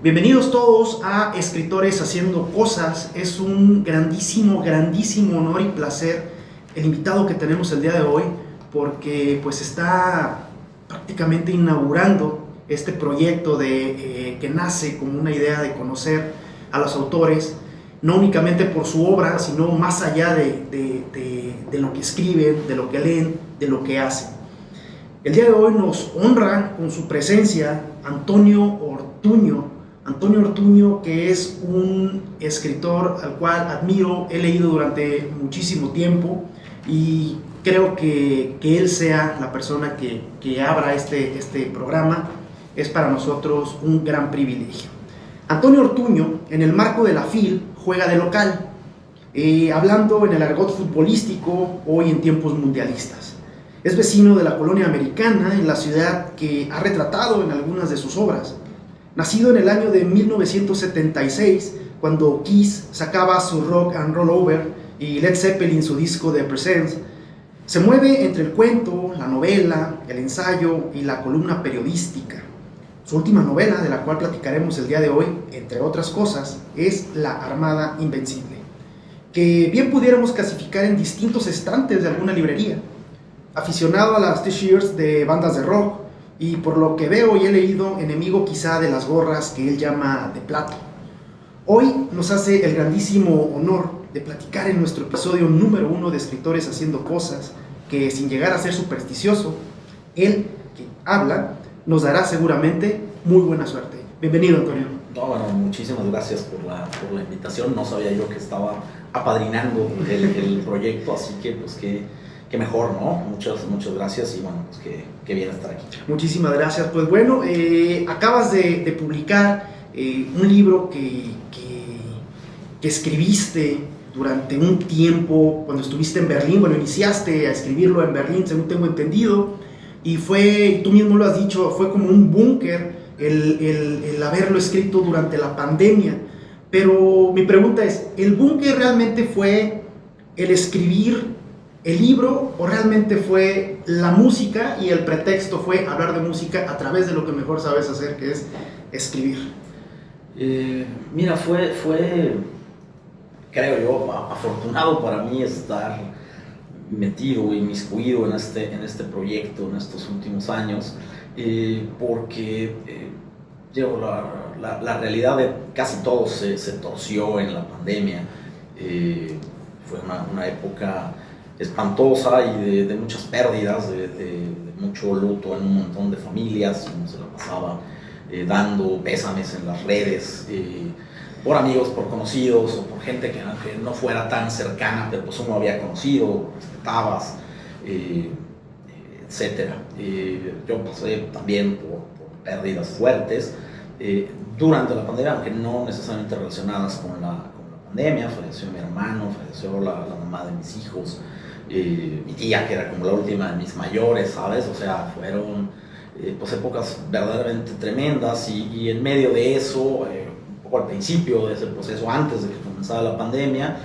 Bienvenidos todos a Escritores Haciendo Cosas. Es un grandísimo honor y placer el invitado que tenemos el día de hoy, porque pues está prácticamente inaugurando este proyecto que nace como una idea de conocer a los autores, no únicamente por su obra, sino más allá de lo que escriben, de lo que leen, de lo que hacen. El día de hoy nos honra con su presencia Antonio Ortuño. Antonio Ortuño, que es un escritor al cual admiro, he leído durante muchísimo tiempo y creo que él sea la persona que abra este programa es para nosotros un gran privilegio. Antonio Ortuño, en el marco de la FIL, juega de local, hablando en el argot futbolístico hoy en tiempos mundialistas. Es vecino de la colonia americana, en la ciudad que ha retratado en algunas de sus obras. Nacido en el año de 1976, cuando Kiss sacaba su Rock and Roll Over y Led Zeppelin su disco The Presence, se mueve entre el cuento, la novela, el ensayo y la columna periodística. Su última novela, de la cual platicaremos el día de hoy, entre otras cosas, es La Armada Invencible, que bien pudiéramos clasificar en distintos estantes de alguna librería. Aficionado a las t-shirts de bandas de rock, y por lo que veo y he leído, enemigo quizá de las gorras que él llama de plato. Hoy nos hace el grandísimo honor de platicar en nuestro episodio número 1 de Escritores Haciendo Cosas, que sin llegar a ser supersticioso, él que habla nos dará seguramente muy buena suerte. Bienvenido, Antonio. No, bueno, muchísimas gracias por la invitación. No sabía yo que estaba apadrinando el proyecto, así que pues que mejor, ¿no? Muchas gracias y bueno, pues que bien estar aquí. Muchísimas gracias. Pues bueno, acabas de publicar un libro que escribiste durante un tiempo cuando estuviste en Berlín. Bueno, iniciaste a escribirlo en Berlín, según tengo entendido, y tú mismo lo has dicho, fue como un búnker el haberlo escrito durante la pandemia. Pero mi pregunta es, ¿el búnker realmente fue el escribir el libro o realmente fue la música y el pretexto fue hablar de música a través de lo que mejor sabes hacer, que es escribir? Mira, fue, creo yo, afortunado para mí estar metido, inmiscuido en este proyecto en estos últimos años, porque la realidad de casi todo se torció en la pandemia. Fue una época espantosa y de muchas pérdidas, de mucho luto en un montón de familias. Uno se la pasaba dando pésames en las redes, por amigos, por conocidos o por gente que no fuera tan cercana, pero pues uno había conocido, respetabas, etc. Yo pasé también por pérdidas fuertes durante la pandemia, aunque no necesariamente relacionadas con la pandemia. Falleció mi hermano, falleció la mamá de mis hijos, mi tía, que era como la última de mis mayores, ¿sabes? O sea, fueron pues épocas verdaderamente tremendas y en medio de eso, un poco al principio de ese proceso, antes de que comenzara la pandemia,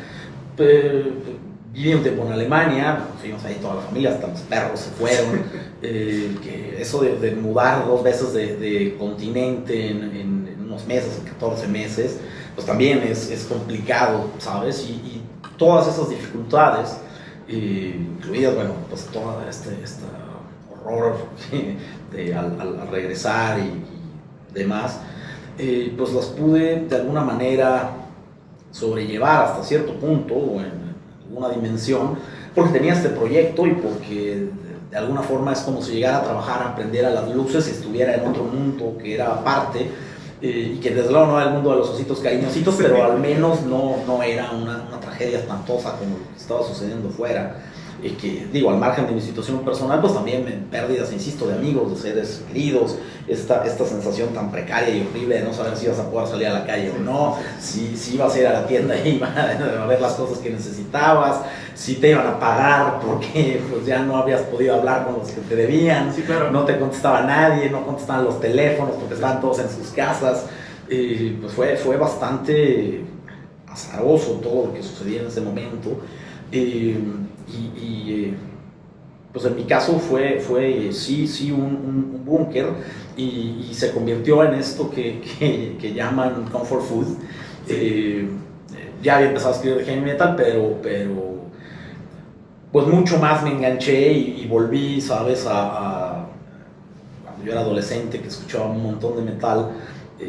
viví un tiempo en Alemania, fuimos ahí toda la familia, hasta los perros se fueron, que eso de mudar 2 veces de continente en unos meses, en 14 meses, pues también es complicado, ¿sabes? Y todas esas dificultades, incluidas, bueno, pues todo este horror al regresar y demás, pues las pude de alguna manera sobrellevar hasta cierto punto o en alguna dimensión, porque tenía este proyecto y porque de alguna forma es como si llegara a trabajar, a aprender a las luces y estuviera en otro mundo que era aparte, y que desde luego no era el mundo de los ositos cariñositos, pero al menos no era una tragedia espantosa como lo que estaba sucediendo fuera. Que digo, al margen de mi situación personal, pues también pérdidas, insisto, de amigos, de seres queridos, esta sensación tan precaria y horrible de no saber si ibas a poder salir a la calle o no, si ibas a ir a la tienda y iban a ver las cosas que necesitabas, si te iban a pagar porque pues ya no habías podido hablar con los que te debían, sí, claro. No te contestaba nadie, no contestaban los teléfonos porque estaban todos en sus casas. Pues fue bastante azaroso todo lo que sucedía en ese momento. pues en mi caso fue sí un búnker y se convirtió en esto que llaman comfort food. Ya había empezado a escribir de heavy metal, pero pues mucho más me enganché y volví, ¿sabes? Cuando yo era adolescente, que escuchaba un montón de metal.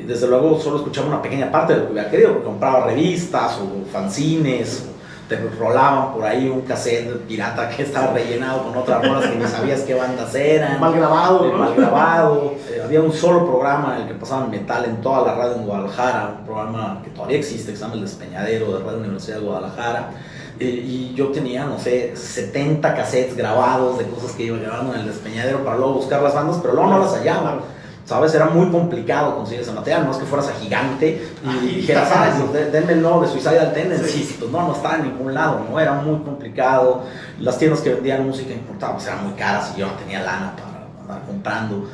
Desde luego solo escuchaba una pequeña parte de lo que hubiera querido, porque compraba revistas o fanzines, o te rolaban por ahí un cassette pirata que estaba rellenado con otras rolas que ni sabías qué bandas eran. Mal grabado, ¿no? Mal grabado. Había un solo programa en el que pasaban metal en toda la radio en Guadalajara, un programa que todavía existe, que se llama El Despeñadero, de Radio Universidad de Guadalajara. Y yo tenía, no sé, 70 cassettes grabados de cosas que iba grabando en El Despeñadero para luego buscar las bandas, pero luego no las hallaba. ¿Sabes? Era muy complicado conseguir ese material, no es que fueras a Gigante y dijeras, denme el nuevo de Suicidal Tendencies, pues no estaba en ningún lado, ¿no? Era muy complicado, las tiendas que vendían música importada pues eran muy caras y yo no tenía lana para andar comprando.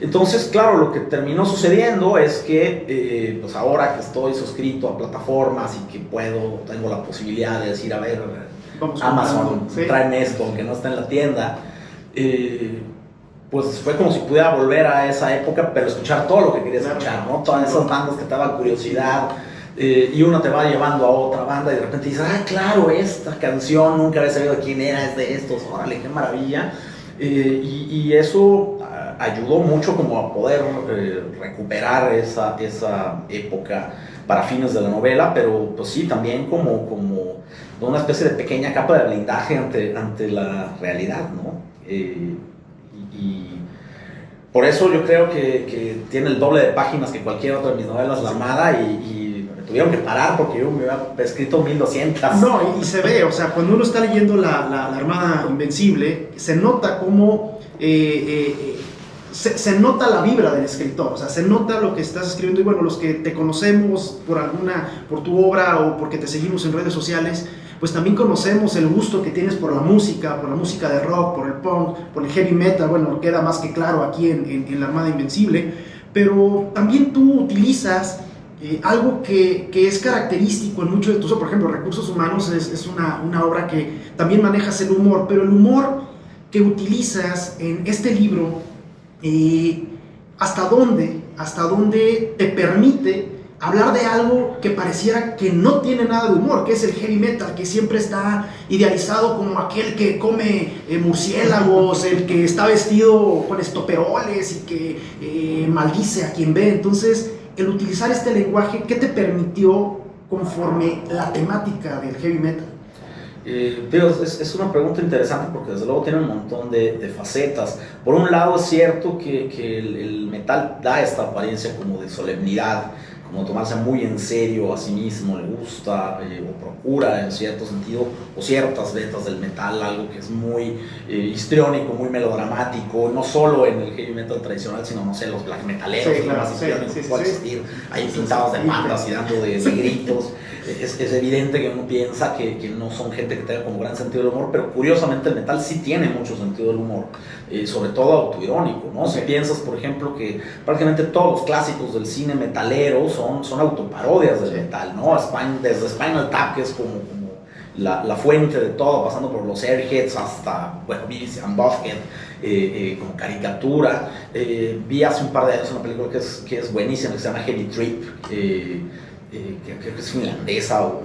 Entonces, claro, lo que terminó sucediendo es que, pues ahora que estoy suscrito a plataformas y que tengo la posibilidad de decir, a ver, Amazon, tráeme esto, aunque no está en la tienda, pues fue como si pudiera volver a esa época, pero escuchar todo lo que quería escuchar, ¿no? Todas esas bandas que te daban curiosidad, y uno te va llevando a otra banda y de repente dices, claro, esta canción, nunca había sabido quién era, es de estos, órale, qué maravilla. Y eso ayudó mucho como a poder recuperar esa época para fines de la novela, pero pues sí, también como una especie de pequeña capa de blindaje ante la realidad, ¿no? Y por eso yo creo que tiene el doble de páginas que cualquier otra de mis novelas, La Armada, y me tuvieron que parar porque yo me había escrito 1200. No, y se ve, o sea, cuando uno está leyendo la Armada Invencible, se nota cómo se nota la vibra del escritor, o sea, se nota lo que estás escribiendo. Y bueno, los que te conocemos por tu obra o porque te seguimos en redes sociales, pues también conocemos el gusto que tienes por la música de rock, por el punk, por el heavy metal. Bueno, queda más que claro aquí en la Armada Invencible, pero también tú utilizas algo que es característico en muchos de tus, por ejemplo, Recursos Humanos es una obra que también manejas el humor, pero el humor que utilizas en este libro, ¿hasta dónde te permite hablar de algo que pareciera que no tiene nada de humor, que es el heavy metal, que siempre está idealizado como aquel que come murciélagos, el que está vestido con estoperoles y que maldice a quien ve? Entonces, el utilizar este lenguaje, ¿qué te permitió conforme la temática del heavy metal? Es una pregunta interesante porque desde luego tiene un montón de facetas. Por un lado es cierto que el metal da esta apariencia como de solemnidad, como tomarse muy en serio a sí mismo, le gusta o procura en cierto sentido, o ciertas vetas del metal, algo que es muy histriónico, muy melodramático, no solo en el heavy metal tradicional, sino, no sé, los black metaleros, los más histriónicos que puede existir, ahí pintados de pandas y dando de gritos. Es evidente que uno piensa que no son gente que tenga como gran sentido del humor, pero curiosamente el metal sí tiene mucho sentido del humor, sobre todo autoirónico, ¿no? Si piensas, por ejemplo, que prácticamente todos los clásicos del cine metalero son autoparodias del metal, ¿no? Desde Spinal Tap, que es como la fuente de todo, pasando por los Airheads hasta, bueno, Beavis and Butthead, como caricatura. Vi hace un par de años una película que es buenísima, que se llama Heavy Trip, que creo que es finlandesa o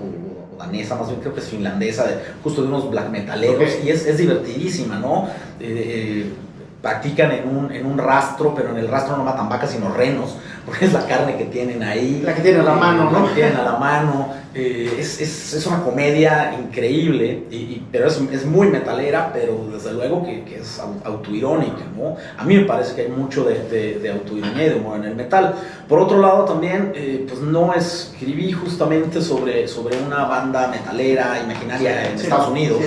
danesa, más bien creo que es finlandesa, justo de unos black metaleros, okay. Y es divertidísima, ¿no? Practican en un rastro, pero en el rastro no matan vacas sino renos, porque es la carne que tienen ahí. La que tienen a la mano, ¿no? La que tienen a la mano. Es una comedia increíble, pero es muy metalera, pero desde luego que es autoirónica, ¿no? A mí me parece que hay mucho de autoironía y de humor en el metal. Por otro lado también, pues no escribí justamente sobre una banda metalera imaginaria en Estados Unidos,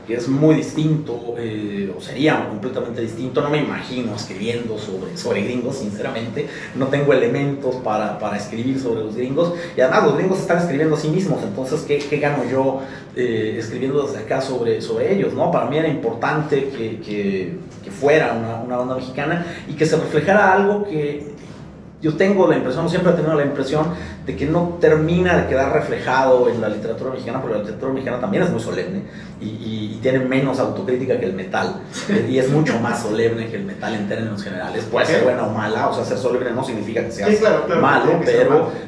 que es muy distinto, o sería completamente distinto. No me imagino escribiendo sobre gringos, sinceramente. No tengo elementos para escribir sobre los gringos, y además los gringos están escribiendo a sí mismos, entonces ¿qué gano yo escribiendo desde acá sobre ellos, ¿no? Para mí era importante que fuera una banda mexicana y que se reflejara algo que yo tengo la impresión, siempre he tenido la impresión de que no termina de quedar reflejado en la literatura mexicana, porque la literatura mexicana también es muy solemne y tiene menos autocrítica que el metal, y es mucho más solemne que el metal en términos generales. Puede ser buena o mala, o sea, ser solemne no significa que seas malo,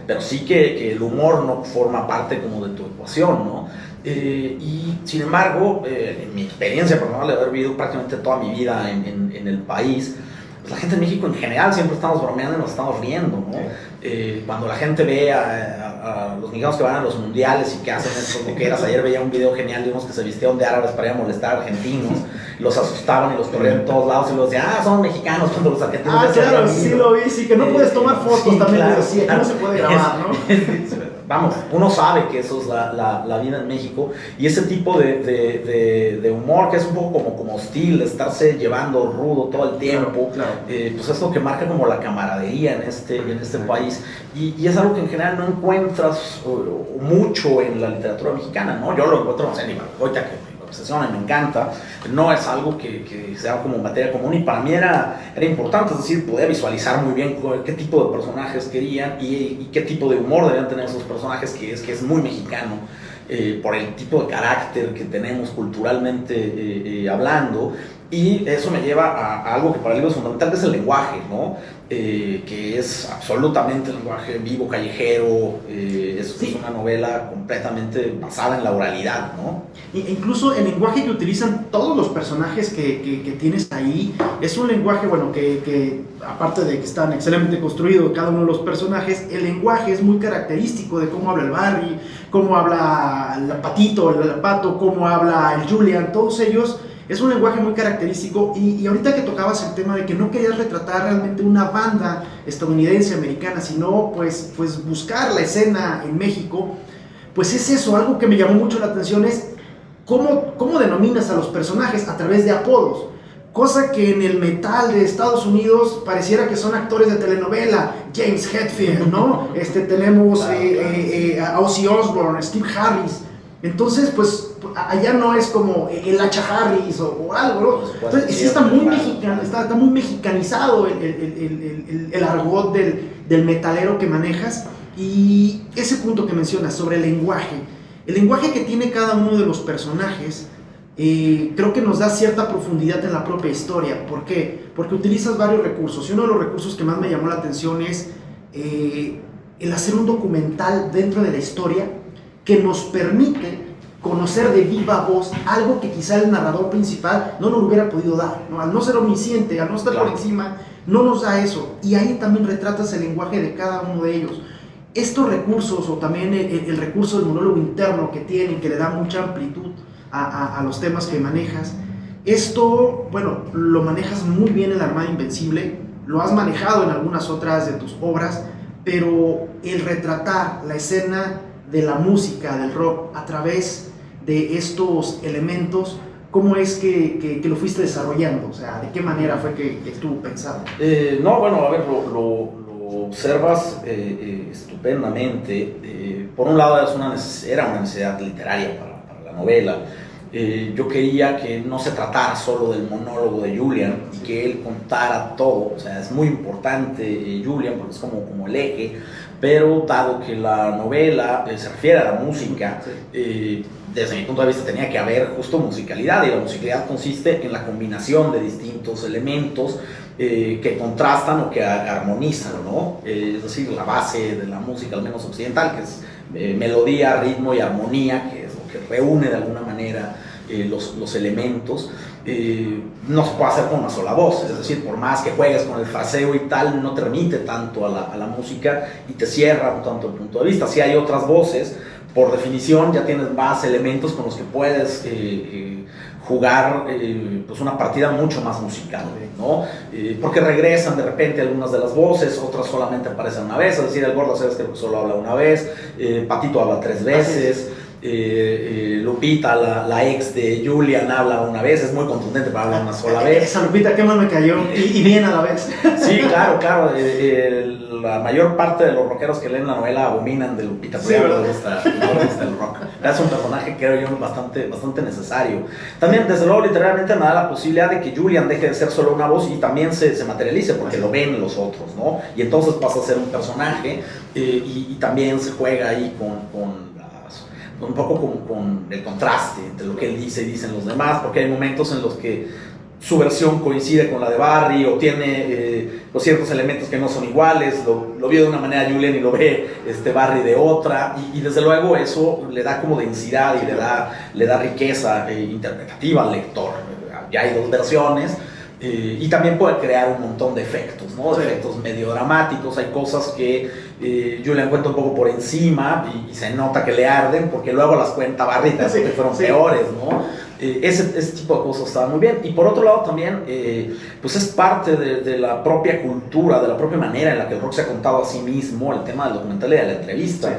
pero sí que el humor no forma parte como de tu ecuación, ¿no? Y sin embargo, en mi experiencia personal de haber vivido prácticamente toda mi vida en el país, pues la gente en México en general siempre estamos bromeando y nos estamos riendo, ¿no? Cuando la gente ve a los mexicanos que van a los mundiales y que hacen estos loqueras, ayer veía un video genial de unos que se vistieron de árabes para ir a molestar a argentinos, los asustaban y los corrían en todos lados y los decían, son mexicanos, cuando los argentinos claro, sí lo vi, sí, que no puedes tomar fotos, sí, también claro, decía, que no se puede grabar, ¿no? Vamos, uno sabe que eso es la vida en México, y ese tipo de humor que es un poco como hostil, de estarse llevando rudo todo el tiempo, claro. Pues es lo que marca como la camaradería en este país, y es algo que en general no encuentras mucho en la literatura mexicana, ¿no? Yo lo encuentro, no sé, ni Marcoita, que me obsesiona y me encanta, no es algo que sea como materia común, y para mí era importante, es decir, podía visualizar muy bien qué tipo de personajes querían y qué tipo de humor debían tener esos personajes, que es muy mexicano, por el tipo de carácter que tenemos culturalmente hablando, y eso me lleva a algo que para el libro es fundamental, que es el lenguaje, ¿no? Que es absolutamente el lenguaje vivo, callejero, es una novela completamente basada en la oralidad, ¿no? Incluso el lenguaje que utilizan todos los personajes que tienes ahí es un lenguaje, bueno, que aparte de que están excelentemente construidos cada uno de los personajes, el lenguaje es muy característico de cómo habla el Barry, cómo habla el Patito, el Pato, cómo habla el Julian, todos ellos. Es un lenguaje muy característico, y ahorita que tocabas el tema de que no querías retratar realmente una banda estadounidense, americana, sino pues buscar la escena en México, pues es eso, algo que me llamó mucho la atención es cómo denominas a los personajes a través de apodos, cosa que en el metal de Estados Unidos pareciera que son actores de telenovela, James Hetfield, ¿no? Tenemos a Ozzy Osbourne, Steve Harris. Entonces, pues, allá no es como el Hacha Harris o algo, ¿no? Entonces, sí está muy mexicano, está muy mexicanizado el argot del metalero que manejas. Y ese punto que mencionas sobre el lenguaje que tiene cada uno de los personajes, creo que nos da cierta profundidad en la propia historia. ¿Por qué? Porque utilizas varios recursos, y uno de los recursos que más me llamó la atención es el hacer un documental dentro de la historia que nos permite conocer de viva voz algo que quizá el narrador principal no nos hubiera podido dar, ¿no? Al no ser omnisciente, al no estar por encima, no nos da eso, y ahí también retratas el lenguaje de cada uno de ellos. Estos recursos, o también el recurso del monólogo interno que tienen, que le da mucha amplitud a los temas que manejas, esto, bueno, lo manejas muy bien en La Armada Invencible, lo has manejado en algunas otras de tus obras, pero el retratar la escena de la música, del rock, a través de estos elementos, ¿cómo es que lo fuiste desarrollando? O sea, ¿de qué manera fue que estuvo pensado? No, bueno, a ver, lo observas estupendamente. Por un lado, era una necesidad literaria para la novela. Yo quería que no se tratara solo del monólogo de Julian y que él contara todo. O sea, es muy importante Julian porque es como el eje, pero dado que la novela se refiere a la música, desde mi punto de vista tenía que haber justo musicalidad, y la musicalidad consiste en la combinación de distintos elementos que contrastan o que armonizan, ¿no? Es decir, la base de la música, al menos occidental, que es melodía, ritmo y armonía, que es lo que reúne de alguna manera los elementos. No se puede hacer con una sola voz, es decir, por más que juegues con el fraseo y tal, no te remite tanto a la música y te cierra un tanto el punto de vista. Si hay otras voces, por definición ya tienes más elementos con los que puedes jugar pues una partida mucho más musical, ¿no? Porque regresan de repente algunas de las voces, otras solamente aparecen una vez, es decir, el Gordo Aceves creo que solo habla una vez, Patito habla 3 veces, Lupita, la ex de Julian, habla una vez, es muy contundente para hablar una sola vez. Esa Lupita, qué mal me cayó, y bien a la vez. Sí, claro, la mayor parte de los rockeros que leen la novela abominan de Lupita Prieto, del rock. Es un personaje, creo yo, bastante necesario. También, desde luego, literalmente me da la posibilidad de que Julian deje de ser solo una voz y también se materialice, porque lo ven los otros, ¿no? Y entonces pasa a ser un personaje y también se juega ahí un poco con el contraste entre lo que él dice y dicen los demás, porque hay momentos en los que su versión coincide con la de Barry o tiene los ciertos elementos que no son iguales, lo vio de una manera Julian y lo ve Barry de otra, y desde luego eso le da como densidad y le da riqueza interpretativa al lector. Ya hay dos versiones. Y también puede crear un montón de efectos, ¿no? Sí. Efectos medio dramáticos. Hay cosas que Julian cuenta un poco por encima y se nota que le arden, porque luego las cuenta Barry que fueron peores, ¿no? Ese tipo de cosas estaba muy bien. Y por otro lado también, pues es parte de la propia cultura, de la propia manera en la que el rock se ha contado a sí mismo, el tema del documental y de la entrevista. Sí.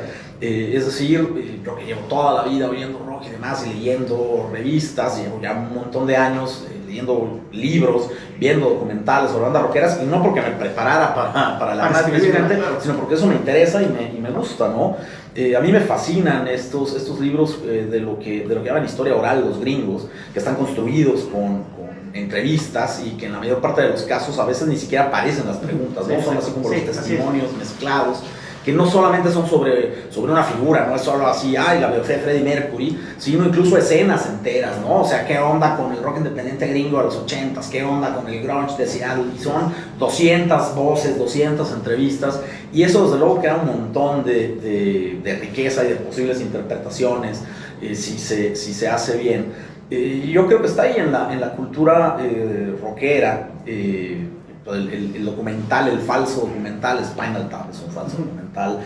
Es decir, yo que llevo toda la vida oyendo rock y demás y leyendo revistas, llevo ya un montón de años leyendo libros, viendo documentales sobre bandas rockeras, y no porque me preparara para la más claro, sino porque eso me interesa y me gusta, ¿no? A mí me fascinan estos libros de lo que llaman historia oral, los gringos, que están construidos con entrevistas y que en la mayor parte de los casos a veces ni siquiera aparecen las preguntas, ¿no? Son así como los testimonios mezclados, que no solamente son sobre una figura, no es solo así, la biografía de Freddie Mercury, sino incluso escenas enteras, ¿no? O sea, ¿qué onda con el rock independiente gringo de los 80s? ¿Qué onda con el grunge de Seattle? Y son 200 voces, 200 entrevistas, y eso desde luego crea un montón de riqueza y de posibles interpretaciones, si se hace bien. Yo creo que está ahí en la cultura rockera. El documental, el falso documental, Spinal Tap es un falso documental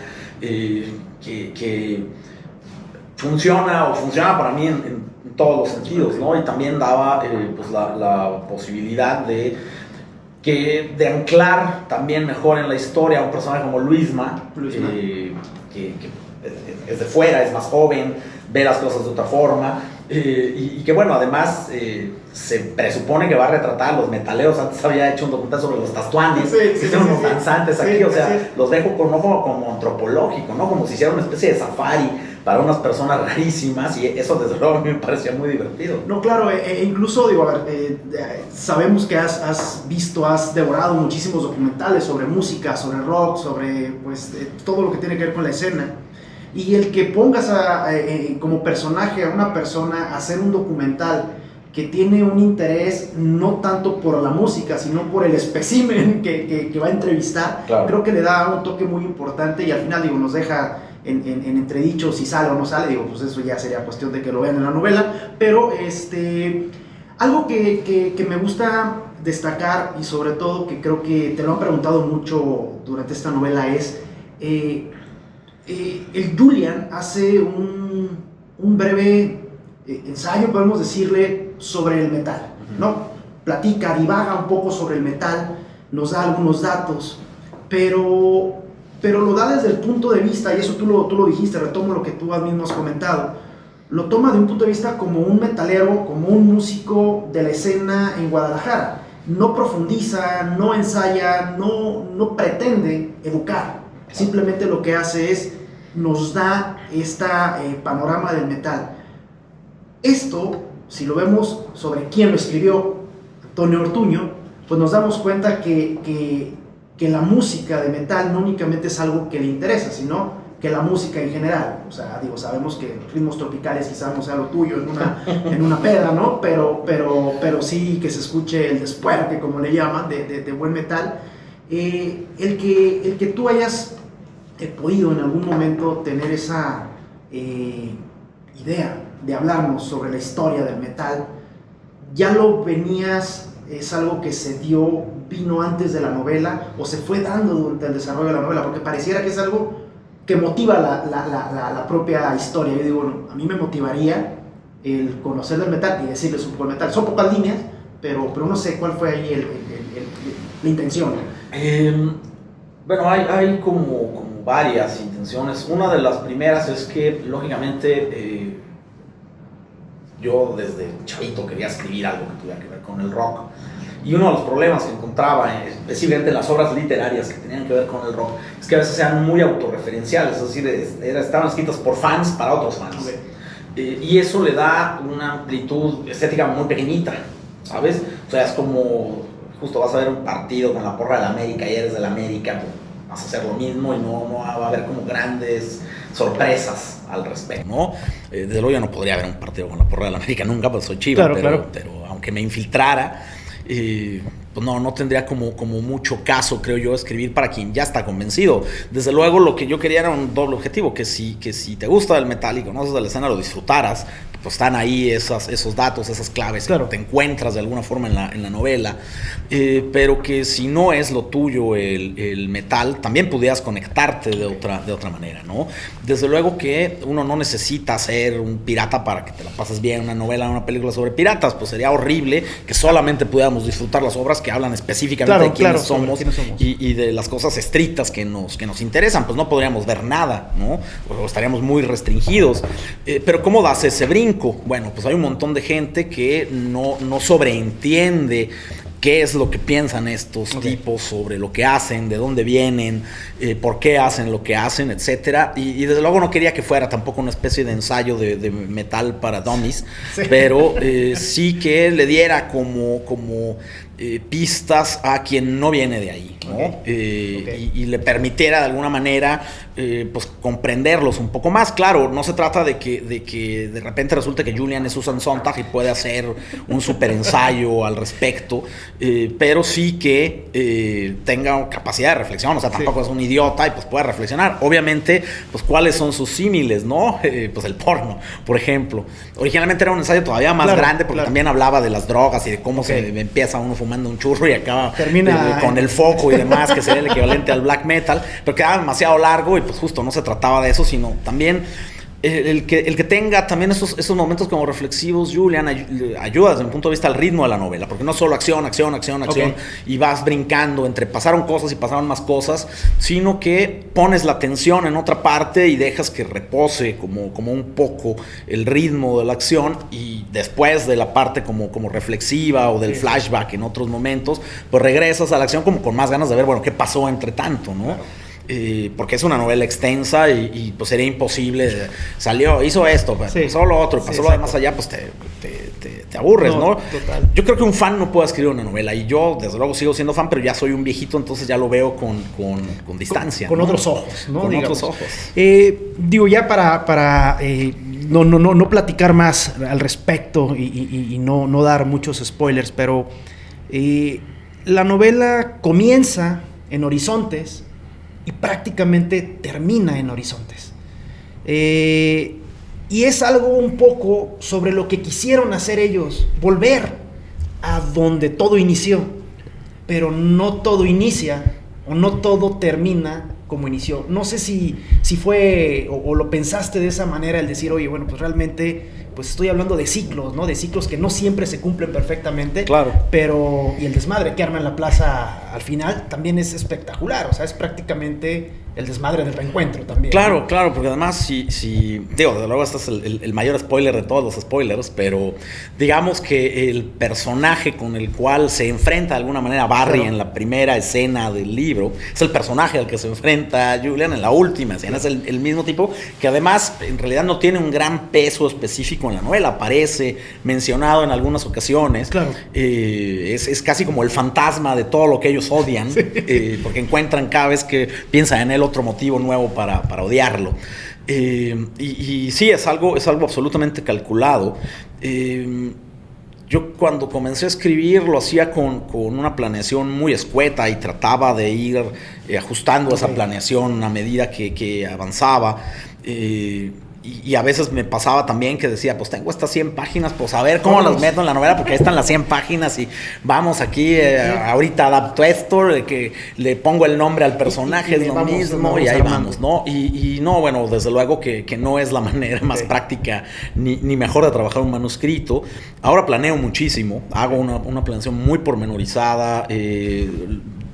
que funciona para mí en todos los sentidos, ¿no? Y también daba pues la posibilidad de anclar también mejor en la historia a un personaje como Luisma, que es de fuera, es más joven, ve las cosas de otra forma. Y que bueno, además se presupone que va a retratar a los metaleros. Antes había hecho un documental sobre los Tastuanes, que son unos danzantes aquí, o sea, los dejo como antropológico, ¿no? Como si hiciera una especie de safari para unas personas rarísimas, y eso desde luego a mí me parecía muy divertido. No, claro, incluso digo, a ver, sabemos que has devorado muchísimos documentales sobre música, sobre rock, sobre pues todo lo que tiene que ver con la escena. Y el que pongas como personaje a una persona a hacer un documental que tiene un interés no tanto por la música, sino por el espécimen que va a entrevistar, claro, creo que le da un toque muy importante, y al final digo, nos deja en entredicho si sale o no sale. Digo, pues eso ya sería cuestión de que lo vean en la novela, pero algo que me gusta destacar, y sobre todo que creo que te lo han preguntado mucho durante esta novela, es el Julian hace un breve ensayo, podemos decirle, sobre el metal, ¿no? Platica, divaga un poco sobre el metal, nos da algunos datos, pero lo da desde el punto de vista, y eso tú lo dijiste, retomo lo que tú mismo has comentado, lo toma de un punto de vista como un metalero, como un músico de la escena en Guadalajara. No profundiza, no ensaya, no pretende educar, simplemente lo que hace es nos da panorama del metal. Esto, si lo vemos sobre quién lo escribió, Antonio Ortuño, pues nos damos cuenta que la música de metal no únicamente es algo que le interesa, sino que la música en general. O sea, digo, sabemos que ritmos tropicales quizás no sea lo tuyo en una peda, ¿no? Pero sí que se escuche el despuerte, como le llaman, de buen metal. El que tú hayas podido en algún momento tener esa idea de hablarnos sobre la historia del metal, ya lo venías, es algo que vino antes de la novela, o se fue dando durante el desarrollo de la novela, porque pareciera que es algo que motiva la propia historia. Yo digo, a mí me motivaría el conocer del metal y decirles un poco el metal. Son pocas líneas, pero no sé cuál fue ahí la intención. Bueno, hay como varias intenciones. Una de las primeras es que, lógicamente, yo desde chavito quería escribir algo que tuviera que ver con el rock. Y uno de los problemas que encontraba, específicamente en las obras literarias que tenían que ver con el rock, es que a veces eran muy autorreferenciales, es decir, estaban escritas por fans para otros fans. Y eso le da una amplitud estética muy pequeñita, ¿sabes? O sea, es como, justo vas a ver un partido con la porra de la América y eres de la América, pues vas a hacer lo mismo y no va a haber como grandes sorpresas al respecto, ¿no? Desde luego yo no podría ver un partido con la porra de la América nunca, pues soy Chiva, pero aunque me infiltrara, pues no tendría como mucho caso, creo yo, escribir para quien ya está convencido. Desde luego lo que yo quería era un doble objetivo, que si te gusta el metal y conoces de la escena, lo disfrutaras. Pues están ahí esos datos, esas claves que te encuentras de alguna forma en la novela, pero que si no es lo tuyo el metal, también pudieras conectarte de otra manera, ¿no? Desde luego que uno no necesita ser un pirata para que te la pases bien, una novela, una película sobre piratas, pues sería horrible que solamente pudiéramos disfrutar las obras que hablan específicamente de quiénes somos y de las cosas estrictas que nos interesan, pues no podríamos ver nada, ¿no? O estaríamos muy restringidos, pero ¿cómo das ese brinco? Bueno, pues hay un montón de gente que no sobreentiende qué es lo que piensan estos tipos sobre lo que hacen, de dónde vienen, por qué hacen lo que hacen, etcétera. Y desde luego no quería que fuera tampoco una especie de ensayo de metal para dummies, pero sí que le diera como pistas a quien no viene de ahí, ¿no? Y le permitiera de alguna manera pues comprenderlos un poco más. Claro, no se trata de que de repente resulte que Julian es Susan Sontag y puede hacer un super ensayo al respecto, pero sí que tenga capacidad de reflexión, o sea, tampoco es un idiota y pues puede reflexionar. Obviamente, pues cuáles son sus símiles, ¿no? Pues el porno, por ejemplo. Originalmente era un ensayo todavía más grande porque también hablaba de las drogas y de cómo se empieza uno fumando un churro y acaba con el foco y demás, que sería el equivalente al black metal, pero quedaba demasiado largo y pues justo no se trataba de eso, sino también el que tenga también esos momentos como reflexivos, Julian, ayuda desde mi punto de vista al ritmo de la novela, porque no solo acción, y vas brincando entre pasaron cosas y pasaron más cosas, sino que pones la atención en otra parte y dejas que repose como un poco el ritmo de la acción, y después de la parte como reflexiva o del flashback en otros momentos, pues regresas a la acción como con más ganas de ver, bueno, qué pasó entre tanto, ¿no? Claro. Porque es una novela extensa y pues sería imposible, hizo esto, pasó lo otro, pasó lo demás allá, pues te aburres, ¿no? Total. Yo creo que un fan no puede escribir una novela, y yo desde luego sigo siendo fan, pero ya soy un viejito, entonces ya lo veo con distancia. Con otros ojos, ¿no? Con otros ojos. Digo, ya para no platicar más al respecto y no dar muchos spoilers, pero la novela comienza en Horizontes y prácticamente termina en Horizontes. Y es algo un poco sobre lo que quisieron hacer ellos, volver a donde todo inició, pero no todo inicia o no todo termina como inició. No sé si fue o lo pensaste de esa manera, el decir, oye, bueno, pues realmente pues estoy hablando de ciclos, ¿no? De ciclos que no siempre se cumplen perfectamente. Claro. Pero, y el desmadre que arma en la plaza al final también es espectacular, o sea, es prácticamente el desmadre del reencuentro también. Claro, ¿no? Claro, porque además si digo, desde luego este es el mayor spoiler de todos los spoilers, pero digamos que el personaje con el cual se enfrenta de alguna manera Barry en la primera escena del libro, es el personaje al que se enfrenta Julian en la última escena, es el mismo tipo, que además en realidad no tiene un gran peso específico en la novela, aparece mencionado en algunas ocasiones. Claro. Es casi como el fantasma de todo lo que ellos odian, porque encuentran cada vez que piensan en él otro motivo nuevo para odiarlo. Y sí, es algo absolutamente calculado. Yo cuando comencé a escribir lo hacía con una planeación muy escueta y trataba de ir ajustando esa planeación a medida que avanzaba. Y a veces me pasaba también que decía, pues tengo estas 100 páginas, pues a ver cómo las meto en la novela, porque ahí están las 100 páginas y vamos aquí, ahorita adapto esto, que le pongo el nombre al personaje, es lo mismo, y ahí vamos, ¿no? Y no, bueno, desde luego que no es la manera más práctica ni mejor de trabajar un manuscrito. Ahora planeo muchísimo, hago una planeación muy pormenorizada,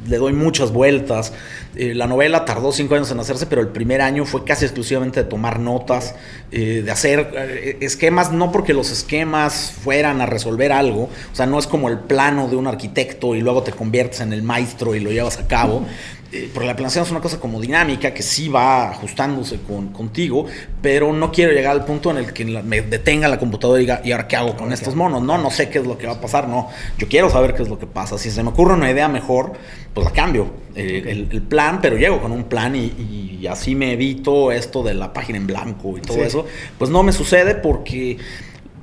le doy muchas vueltas. La novela tardó 5 años en hacerse, pero el primer año fue casi exclusivamente de tomar notas, de hacer esquemas, no porque los esquemas fueran a resolver algo, o sea, no es como el plano de un arquitecto y luego te conviertes en el maestro y lo llevas a cabo. Porque la planeación es una cosa como dinámica que sí va ajustándose contigo, pero no quiero llegar al punto en el que me detenga la computadora y diga, ¿y ahora qué hago con estos monos? No sé qué es lo que va a pasar, no. Yo quiero saber qué es lo que pasa. Si se me ocurre una idea mejor, pues la cambio. El plan, pero llego con un plan y así me evito esto de la página en blanco y todo eso. Pues no me sucede porque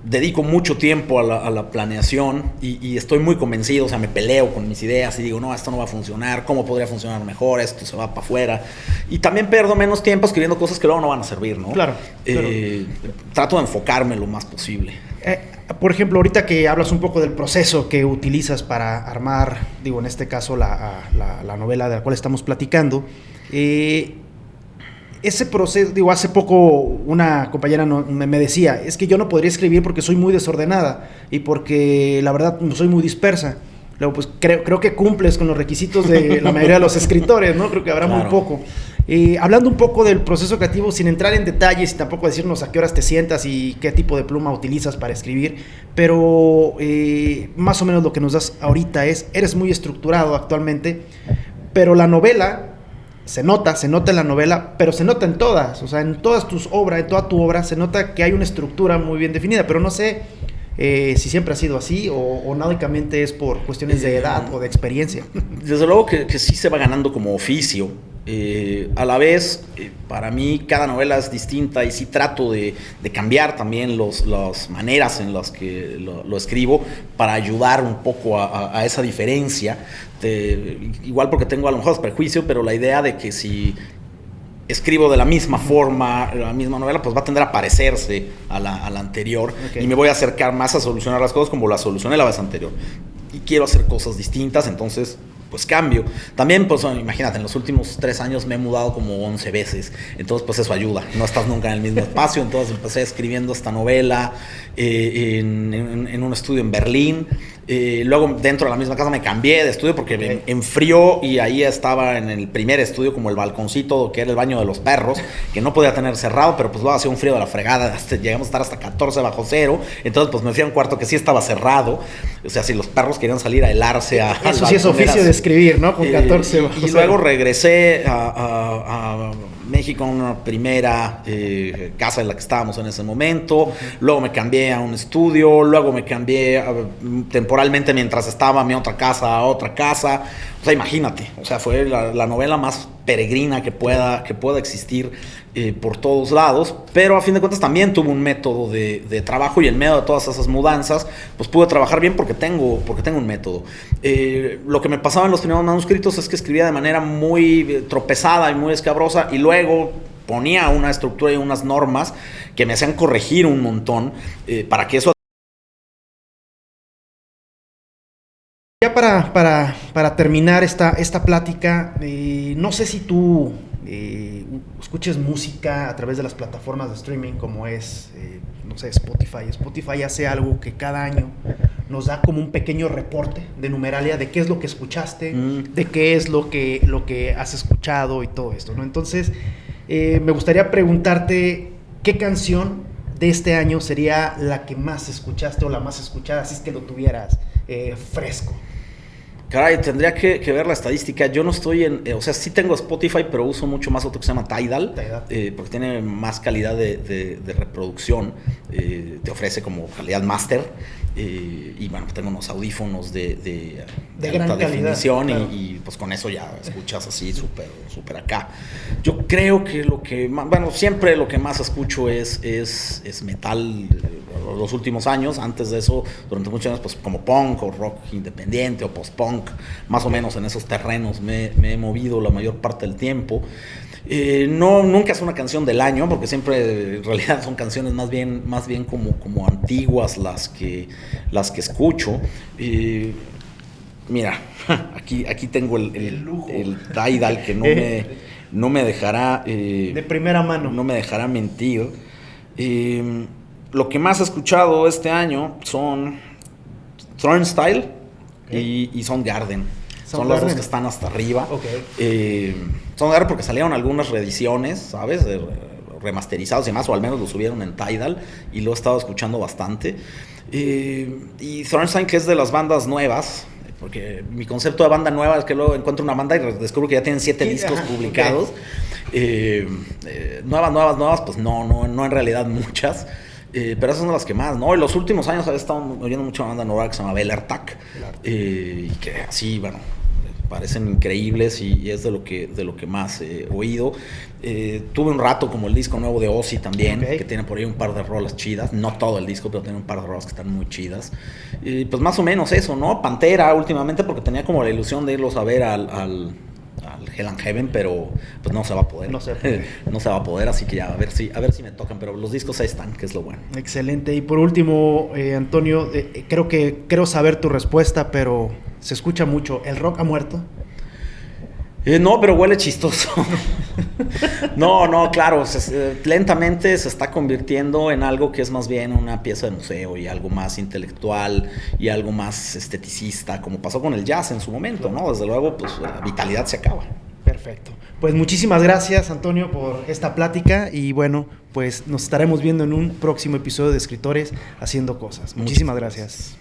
dedico mucho tiempo a la planeación y estoy muy convencido, o sea, me peleo con mis ideas y digo, no, esto no va a funcionar, ¿cómo podría funcionar mejor? Esto se va para afuera. Y también pierdo menos tiempo escribiendo cosas que luego no van a servir, ¿no? Claro. Trato de enfocarme lo más posible. Por ejemplo, ahorita que hablas un poco del proceso que utilizas para armar, digo, en este caso, la novela de la cual estamos platicando, ese proceso, digo, hace poco una compañera me decía, es que yo no podría escribir porque soy muy desordenada y porque la verdad soy muy dispersa. Luego, pues creo que cumples con los requisitos de la mayoría de los escritores, ¿no? Creo que habrá muy poco. Hablando un poco del proceso creativo, sin entrar en detalles y tampoco decirnos a qué horas te sientas y qué tipo de pluma utilizas para escribir, pero más o menos lo que nos das ahorita eres muy estructurado actualmente, pero la novela se nota en la novela, pero se nota en todas, o sea, en todas tus obras, en toda tu obra, se nota que hay una estructura muy bien definida, pero no sé si siempre ha sido así o únicamente es por cuestiones de edad o de experiencia. Desde luego que sí se va ganando como oficio. A la vez, para mí cada novela es distinta y sí trato de cambiar también las maneras en las que lo escribo para ayudar un poco a esa diferencia. Igual porque tengo a lo mejor prejuicio, pero la idea de que si escribo de la misma forma, la misma novela, pues va a tender a parecerse a la anterior, y me voy a acercar más a solucionar las cosas como las solucioné la vez anterior. Y quiero hacer cosas distintas, entonces pues cambio. También, pues imagínate, en los últimos 3 años me he mudado como 11 veces, entonces pues eso ayuda, no estás nunca en el mismo espacio. Entonces empecé escribiendo esta novela en un estudio en Berlín. Luego dentro de la misma casa me cambié de estudio porque me enfrió, y ahí estaba en el primer estudio como el balconcito que era el baño de los perros, que no podía tener cerrado, pero pues luego hacía un frío de la fregada, llegamos a estar hasta 14 bajo cero. Entonces pues me fui a un cuarto que sí estaba cerrado, o sea, si los perros querían salir a helarse eso sí es oficio de escribir, ¿no? Con 14 bajo cero. Y luego regresé a México, una primera casa en la que estábamos en ese momento. Luego me cambié a un estudio, luego me cambié temporalmente mientras estaba en mi otra casa a otra casa. O sea, imagínate, o sea, fue la novela más peregrina que pueda existir por todos lados, pero a fin de cuentas también tuvo un método de trabajo, y en medio de todas esas mudanzas pues pude trabajar bien porque tengo un método. Lo que me pasaba en los primeros manuscritos es que escribía de manera muy tropezada y muy escabrosa, y luego ponía una estructura y unas normas que me hacían corregir un montón para que eso... Ya para terminar esta plática, no sé si tú escuches música a través de las plataformas de streaming como es, no sé, Spotify. Spotify hace algo que cada año nos da como un pequeño reporte de numeralia de qué es lo que escuchaste, de qué es lo que has escuchado y todo esto, ¿no? Entonces, me gustaría preguntarte qué canción de este año sería la que más escuchaste o la más escuchada, si es que lo tuvieras fresco. Caray, tendría que ver la estadística. Yo no estoy o sea, sí tengo Spotify, pero uso mucho más otro que se llama Tidal. Porque tiene más calidad de reproducción. Te ofrece como calidad máster. Y bueno, tengo unos audífonos de gran alta calidad, definición, claro. y pues con eso ya escuchas así súper acá. Yo creo que siempre lo que más escucho es metal. Los últimos años, antes de eso, durante muchos años, pues como punk o rock independiente o post-punk, más o menos en esos terrenos me he movido la mayor parte del tiempo. Nunca es una canción del año, porque siempre en realidad son canciones más bien como antiguas las que escucho. Mira, aquí tengo el Tidal, que no me dejará de primera mano. No me dejará mentir. Lo que más he escuchado este año son Turnstile y Soundgarden. Son los dos que están hasta arriba. Okay. Soundgarden porque salieron algunas reediciones, ¿sabes? Remasterizados y demás, o al menos los subieron en Tidal, y lo he estado escuchando bastante. Y Thornstein, que es de las bandas nuevas, porque mi concepto de banda nueva es que luego encuentro una banda y descubro que ya tienen 7 discos publicados. Okay. Nuevas, pues no en realidad muchas. Pero esas son las que más, ¿no? En los últimos años he estado oyendo mucho una banda noruega que se llama Bellertak. Y que así, bueno, parecen increíbles y es de lo que más he oído. Tuve un rato como el disco nuevo de Ozzy también, que tiene por ahí un par de rolas chidas. No todo el disco, pero tiene un par de rolas que están muy chidas. Pues más o menos eso, ¿no? Pantera últimamente, porque tenía como la ilusión de irlos a ver al Hell and Heaven, pero pues no se va a poder. No se va a poder, así que ya a ver si me tocan, pero los discos ahí están, que es lo bueno. Excelente. Y por último, Antonio, creo saber tu respuesta, pero se escucha mucho. ¿El rock ha muerto? No, pero huele chistoso. No, claro, lentamente se está convirtiendo en algo que es más bien una pieza de museo y algo más intelectual y algo más esteticista, como pasó con el jazz en su momento, ¿no? Desde luego, pues la vitalidad se acaba. Perfecto. Pues muchísimas gracias, Antonio, por esta plática y bueno, pues nos estaremos viendo en un próximo episodio de Escritores Haciendo Cosas. Muchísimas gracias.